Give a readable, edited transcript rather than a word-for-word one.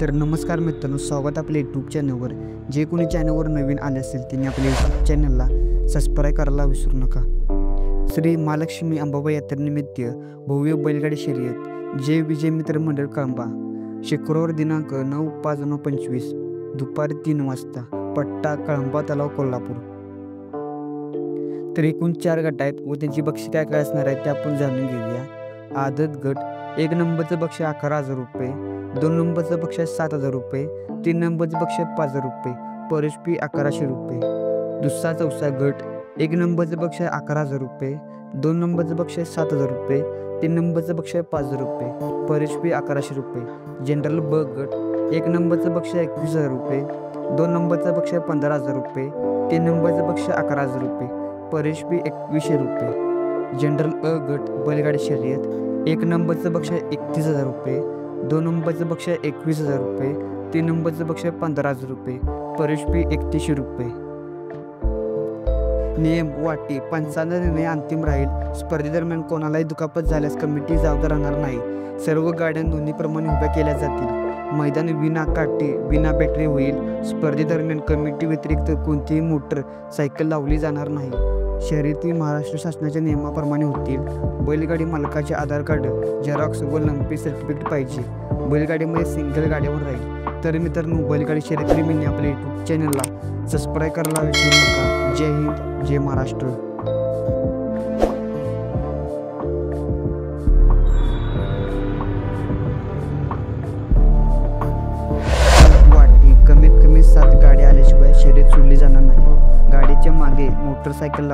तर नमस्कार मित्रांनो, स्वागत आपल्या यूट्यूब चॅनलवर। जे कोणी चॅनलवर नवीन आले असेल त्यांनी आपल्या यूट्यूब चॅनलला सबस्क्राईब करायला विसरू नका। श्री महालक्ष्मी अंबाबाई यात्रेनिमित्त भव्य बैलगाडी शर्यत जय विजय मित्र मंडळ कळंबा शुक्रवार दिनांक 9/5/2025 दुपारी 3 वाजता, पट्टा कळंबा तलाव कोल्हापूर। तर एकूण 4 गट आहेत व त्यांची बक्षीस काय असणार आहे ते आपण जाणून घेऊया। आदत गट 1 नंबरचं बक्षीस 11,000 रुपये, 2 नंबरचं बक्षीस 7,000 रुपये, 3 नंबरचं बक्षीस 5,000 रुपये, परिश फी 1100 रुपये। दुसरा चौथा गट 1 नंबरचं बक्षीस 11,000 रुपये, 2 नंबरचं बक्षीस 7,000 रुपये, 3 नंबरचं बक्षीस 5,000 रुपये, परिश फी 1100 रुपये। जनरल ब गट 1 नंबरचं बक्षीस 21,000 रुपये, 2 नंबरचं बक्षीस 15,000 रुपये, 3 नंबरचं बक्षीस 11,000 रुपये, परिश फी 2100 रुपये। जनरल अ गट बैलगाडी शर्यत 1 नंबरचं बक्षीस 31,000 रुपये, 2 नंबरचं बक्षीस 21,000 रुपये, 3 नंबरचं बक्षीस 15,000 रुपये, परिश फी 3100 रुपये। नियम वाटी पंचांचा निर्णय अंतिम राहील। स्पर्धेदरम्यान कोणालाही दुखापत झाल्यास कमिटी जबाबदार राहणार नाही। सर्व गाड्या नोंदीप्रमाणे उभ्या केल्या जातील। मैदान विना काठी विना बॅटरी होईल। स्पर्धेदरम्यान कमिटी व्यतिरिक्त कोणतीही मोटर सायकल लावली जाणार नाही। शर्यती महाराष्ट्र शासनाच्या नियमाप्रमाणे होतील। बैलगाडी मालकाचे आधार कार्ड झेरॉक्स व लंपी सर्टिफिकेट पाहिजे। बैलगाडीमध्ये सिंगल गाड्यावर राहील। तर मित्रांनो, बैलगाडी शर्यतप्रेमींनी आपल्या यूट्यूब चॅनलला सबस्क्राईब करायला विसरू नका। जय हिंद, जय महाराष्ट्र। कमीत कमी 7 गाड्या आल्याशिवाय शर्यत सोडली जाणार नाही। गाडीच्या मागे मोटरसायकल